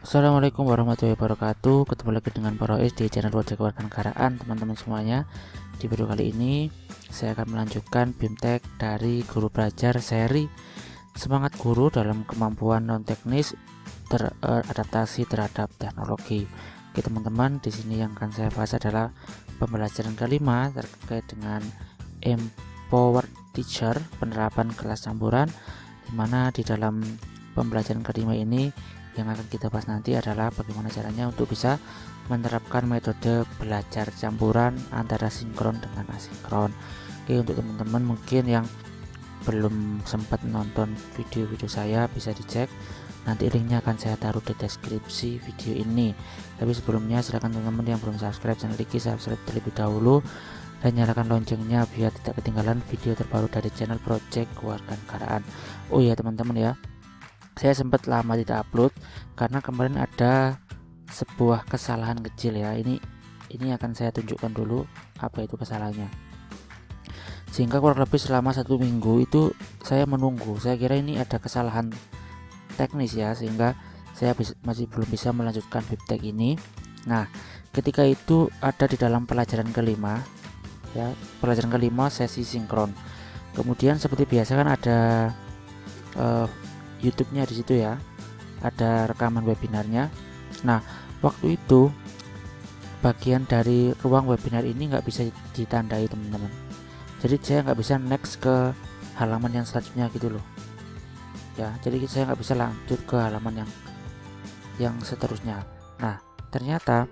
Assalamualaikum warahmatullahi wabarakatuh. Ketemu lagi dengan Parois di channel Project Kewarganegaraan, teman-teman semuanya. Di video kali ini saya akan melanjutkan BIMTEK dari Guru Belajar seri Semangat Guru dalam Kemampuan Non Teknis Teradaptasi terhadap Teknologi. Oke teman-teman, di sini yang akan saya bahas adalah pembelajaran kelima terkait dengan Empower Teacher, penerapan kelas campuran, dimana di dalam pembelajaran kelima ini yang akan kita bahas nanti adalah bagaimana caranya untuk bisa menerapkan metode belajar campuran antara sinkron dengan asinkron. Oke, untuk teman-teman mungkin yang belum sempat nonton video-video saya bisa dicek, nanti linknya akan saya taruh di deskripsi video ini. Tapi sebelumnya silahkan teman-teman yang belum subscribe channel ini subscribe terlebih dahulu dan nyalakan loncengnya biar tidak ketinggalan video terbaru dari channel Project Kewarganegaraan. Oh ya teman-teman ya, saya sempat lama tidak upload karena kemarin ada sebuah kesalahan kecil ya. Ini akan saya tunjukkan dulu apa itu kesalahannya. Sehingga kurang lebih selama 1 minggu itu saya menunggu. Saya kira ini ada kesalahan teknis ya, sehingga saya masih belum bisa melanjutkan BIMTEK ini. Nah, ketika itu ada di dalam pelajaran kelima ya, pelajaran kelima sesi sinkron. Kemudian seperti biasa kan ada YouTube-nya di situ ya, ada rekaman webinarnya. Nah, waktu itu bagian dari ruang webinar ini nggak bisa ditandai teman-teman. Jadi saya nggak bisa next ke halaman yang selanjutnya gitu loh. Ya, jadi saya nggak bisa lanjut ke halaman yang seterusnya. Nah, ternyata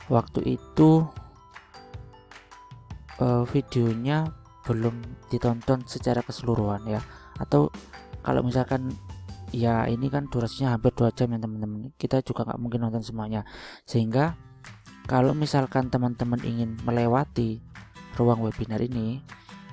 waktu itu videonya belum ditonton secara keseluruhan ya, atau kalau misalkan ya ini kan durasinya hampir 2 jam ya teman-teman, kita juga nggak mungkin nonton semuanya. Sehingga kalau misalkan teman-teman ingin melewati ruang webinar ini,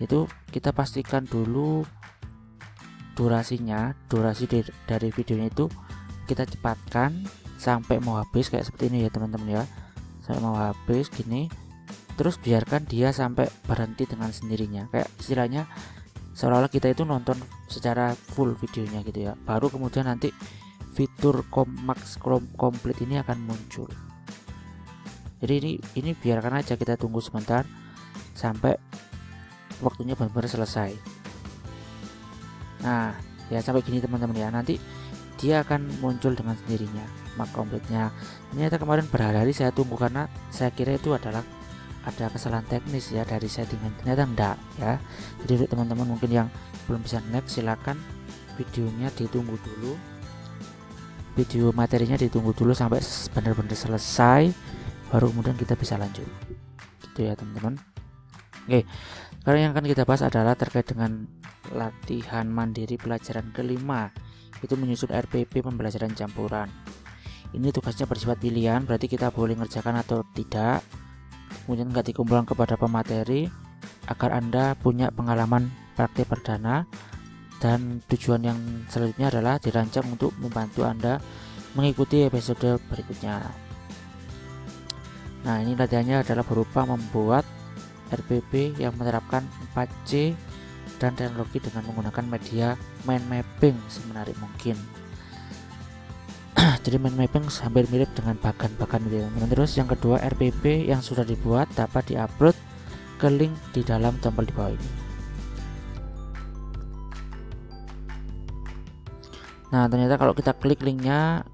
itu kita pastikan dulu durasi dari videonya itu kita cepatkan sampai mau habis kayak seperti ini ya teman-teman ya, sampai mau habis gini. Terus biarkan dia sampai berhenti dengan sendirinya, kayak istilahnya seolah-olah kita itu nonton secara full videonya gitu ya. Baru kemudian nanti fitur max complete ini akan muncul. Jadi ini biarkan aja, kita tunggu sebentar sampai waktunya benar-benar selesai. Nah ya sampai gini teman-teman ya, nanti dia akan muncul dengan sendirinya max complete-nya. Ternyata kemarin berhari-hari saya tunggu karena saya kira itu adalah ada kesalahan teknis ya dari settingan, ternyata enggak ya. Jadi untuk teman-teman mungkin yang belum bisa next, silakan videonya ditunggu dulu, video materinya ditunggu dulu sampai benar-benar selesai, baru kemudian kita bisa lanjut gitu ya teman-teman. Oke, sekarang yang akan kita bahas adalah terkait dengan latihan mandiri pelajaran kelima, itu menyusun RPP pembelajaran campuran. Ini tugasnya bersifat pilihan, berarti kita boleh ngerjakan atau tidak. Kemudian nggak dikumpulkan kepada pemateri agar Anda punya pengalaman praktik perdana, dan tujuan yang selanjutnya adalah dirancang untuk membantu Anda mengikuti episode berikutnya. Nah, ini latihannya adalah berupa membuat RPP yang menerapkan 4C dan teknologi dengan menggunakan media mind mapping semenarik mungkin. Jadi mind mapping hampir mirip dengan bagan-bagan gitu ya. Terus yang kedua, RPP yang sudah dibuat dapat diupload ke link di dalam tombol di bawah ini. Nah ternyata kalau kita klik linknya,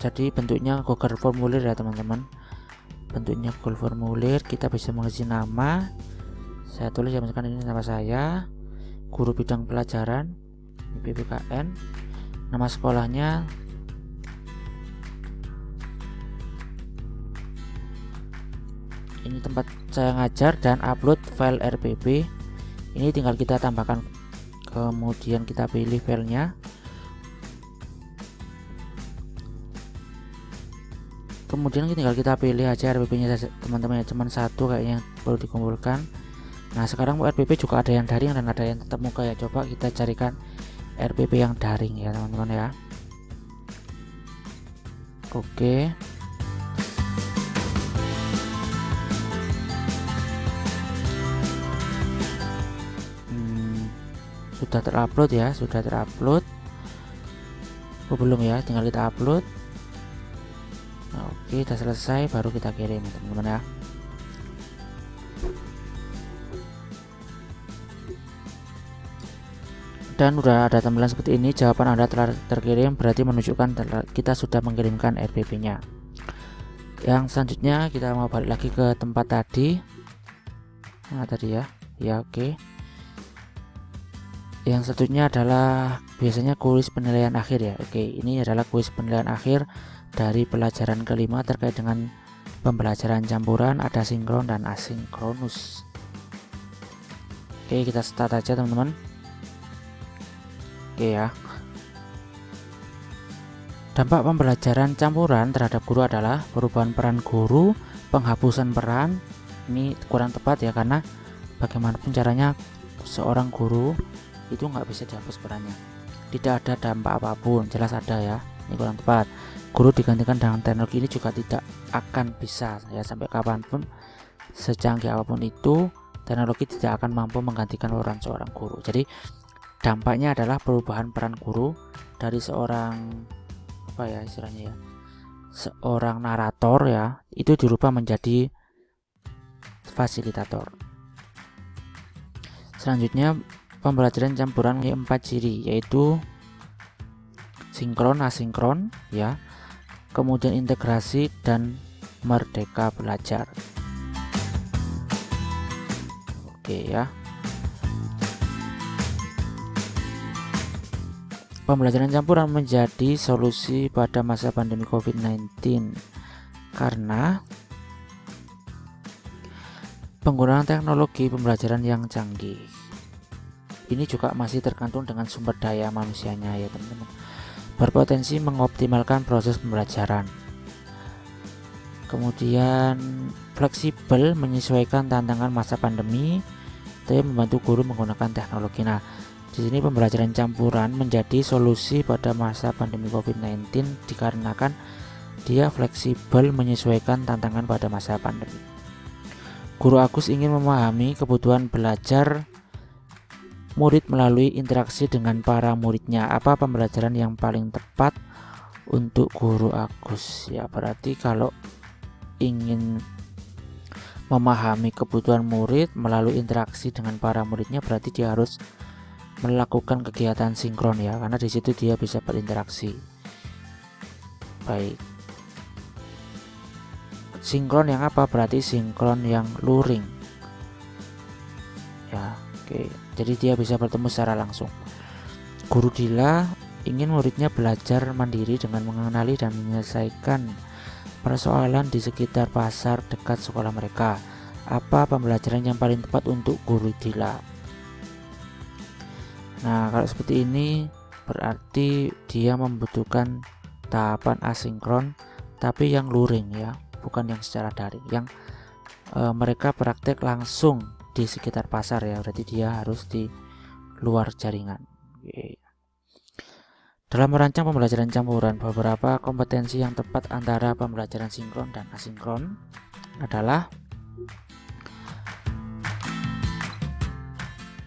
jadi bentuknya Google Formulir ya teman-teman. Bentuknya Google Formulir, kita bisa mengisi nama. Saya tulis ya, misalkan ini nama saya, guru bidang pelajaran PPKN, nama sekolahnya, ini tempat saya ngajar, dan upload file RPP. Ini tinggal kita tambahkan, kemudian kita pilih filenya. Kemudian tinggal kita pilih aja RPP-nya teman-teman ya, cuman satu kayaknya perlu dikumpulkan. Nah sekarang RPP juga ada yang daring dan ada yang tetap muka ya. Coba kita carikan RPP yang daring ya teman-teman ya. Oke. Sudah terupload ya, sudah terupload. Oh belum ya, tinggal kita upload. Oke, sudah selesai, baru kita kirim teman-teman ya. Dan udah ada tampilan seperti ini, jawaban Anda telah terkirim, berarti menunjukkan kita sudah mengirimkan RPP nya. Yang selanjutnya kita mau balik lagi ke tempat tadi. Nah tadi ya oke. Yang selanjutnya adalah biasanya kuis penilaian akhir ya. Oke, ini adalah kuis penilaian akhir dari pelajaran kelima terkait dengan pembelajaran campuran, ada sinkron dan asinkronus. Oke, kita start aja teman-teman. Oke ya. Dampak pembelajaran campuran terhadap guru adalah perubahan peran guru, penghapusan peran. Ini kurang tepat ya, karena bagaimanapun caranya seorang guru itu nggak bisa dihapus perannya. Tidak ada dampak apapun, jelas ada ya. Ini kurang tepat. Guru digantikan dengan teknologi ini juga tidak akan bisa ya, sampai kapanpun secanggih apapun itu teknologi tidak akan mampu menggantikan peran seorang guru. Jadi dampaknya adalah perubahan peran guru dari seorang apa ya istilahnya ya, seorang narator ya, itu dirubah menjadi fasilitator. Selanjutnya pembelajaran campuran memiliki 4 ciri, yaitu sinkron, asinkron ya, kemudian integrasi dan merdeka belajar. Oke ya. Pembelajaran campuran menjadi solusi pada masa pandemi COVID-19 karena penggunaan teknologi pembelajaran yang canggih. Ini juga masih tergantung dengan sumber daya manusianya ya teman-teman. Berpotensi mengoptimalkan proses pembelajaran. Kemudian fleksibel menyesuaikan tantangan masa pandemi, tapi membantu guru menggunakan teknologi. Nah, di sini pembelajaran campuran menjadi solusi pada masa pandemi COVID-19 dikarenakan dia fleksibel menyesuaikan tantangan pada masa pandemi. Guru Agus ingin memahami kebutuhan belajar murid melalui interaksi dengan para muridnya. Apa pembelajaran yang paling tepat untuk Guru Agus? Ya, berarti kalau ingin memahami kebutuhan murid melalui interaksi dengan para muridnya, berarti dia harus melakukan kegiatan sinkron ya, karena di situ dia bisa berinteraksi. Baik. Sinkron yang apa? Berarti sinkron yang luring. Ya, oke. Jadi dia bisa bertemu secara langsung. Guru Dila ingin muridnya belajar mandiri dengan mengenali dan menyelesaikan persoalan di sekitar pasar dekat sekolah mereka. Apa pembelajaran yang paling tepat untuk Guru Dila? Nah, kalau seperti ini berarti dia membutuhkan tahapan asinkron tapi yang luring ya, bukan yang secara daring, yang mereka praktek langsung di sekitar pasar ya, berarti dia harus di luar jaringan. Oke. Dalam merancang pembelajaran campuran, beberapa kompetensi yang tepat antara pembelajaran sinkron dan asinkron adalah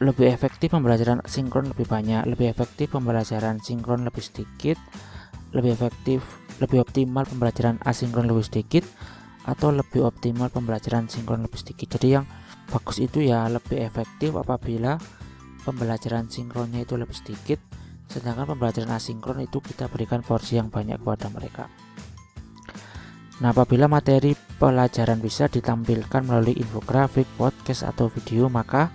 lebih efektif pembelajaran sinkron lebih banyak, lebih efektif pembelajaran sinkron lebih sedikit, lebih efektif, lebih optimal pembelajaran asinkron lebih sedikit, atau lebih optimal pembelajaran sinkron lebih sedikit. Jadi yang bagus itu ya lebih efektif apabila pembelajaran sinkronnya itu lebih sedikit, sedangkan pembelajaran asinkron itu kita berikan porsi yang banyak kepada mereka. Nah, apabila materi pelajaran bisa ditampilkan melalui infografik, podcast, atau video, maka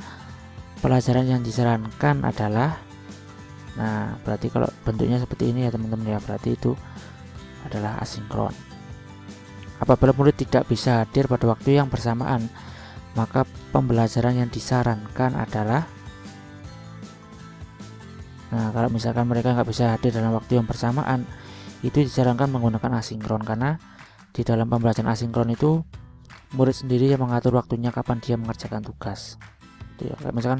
pelajaran yang disarankan adalah, nah berarti kalau bentuknya seperti ini ya teman-teman ya, berarti itu adalah asinkron. Apabila murid tidak bisa hadir pada waktu yang bersamaan, maka pembelajaran yang disarankan adalah, nah kalau misalkan mereka nggak bisa hadir dalam waktu yang bersamaan, itu disarankan menggunakan asinkron, karena di dalam pembelajaran asinkron itu murid sendiri yang mengatur waktunya kapan dia mengerjakan tugas. Misalkan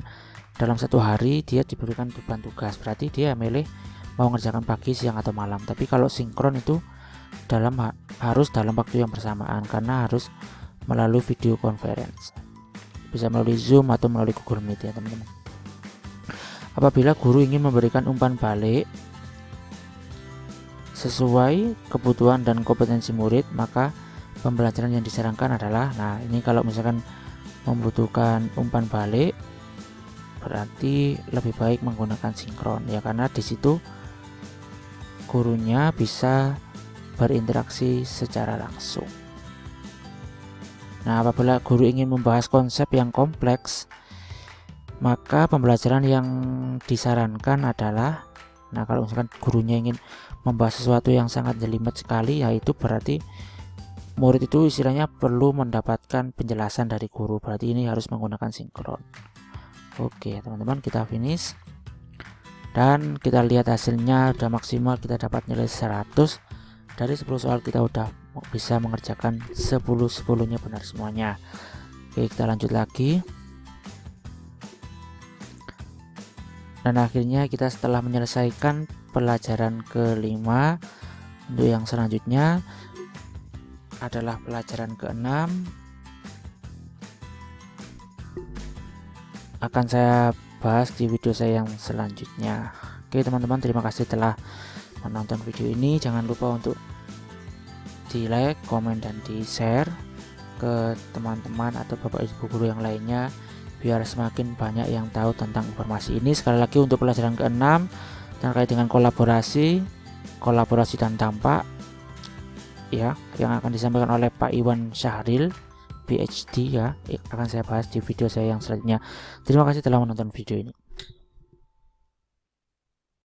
dalam satu hari dia diberikan beban tugas, berarti dia milih mau mengerjakan pagi, siang, atau malam. Tapi kalau sinkron itu harus dalam waktu yang bersamaan, karena harus melalui video conference, bisa melalui Zoom atau melalui Google Meet ya teman-teman. Apabila guru ingin memberikan umpan balik sesuai kebutuhan dan kompetensi murid, maka pembelajaran yang disarankan adalah, nah ini kalau misalkan membutuhkan umpan balik berarti lebih baik menggunakan sinkron ya, karena di situ gurunya bisa berinteraksi secara langsung. Nah, apabila guru ingin membahas konsep yang kompleks, maka pembelajaran yang disarankan adalah, nah kalau misalkan gurunya ingin membahas sesuatu yang sangat jelimet sekali, yaitu berarti murid itu istilahnya perlu mendapatkan penjelasan dari guru, berarti ini harus menggunakan sinkron. Oke teman-teman, kita finish dan kita lihat hasilnya udah maksimal, kita dapat nilai 100. Dari 10 soal kita udah bisa mengerjakan 10-10-nya benar semuanya. Oke, kita lanjut lagi. Dan akhirnya kita setelah menyelesaikan pelajaran kelima, untuk yang selanjutnya adalah pelajaran keenam. Akan saya bahas di video saya yang selanjutnya. Oke teman-teman, terima kasih telah menonton video ini. Jangan lupa untuk di like, komen, dan di share ke teman-teman atau bapak ibu guru yang lainnya, biar semakin banyak yang tahu tentang informasi ini. Sekali lagi untuk pelajaran ke-6 terkait dengan kolaborasi dan dampak ya, yang akan disampaikan oleh Pak Iwan Syahril PhD ya, akan saya bahas di video saya yang selanjutnya. Terima kasih telah menonton video ini.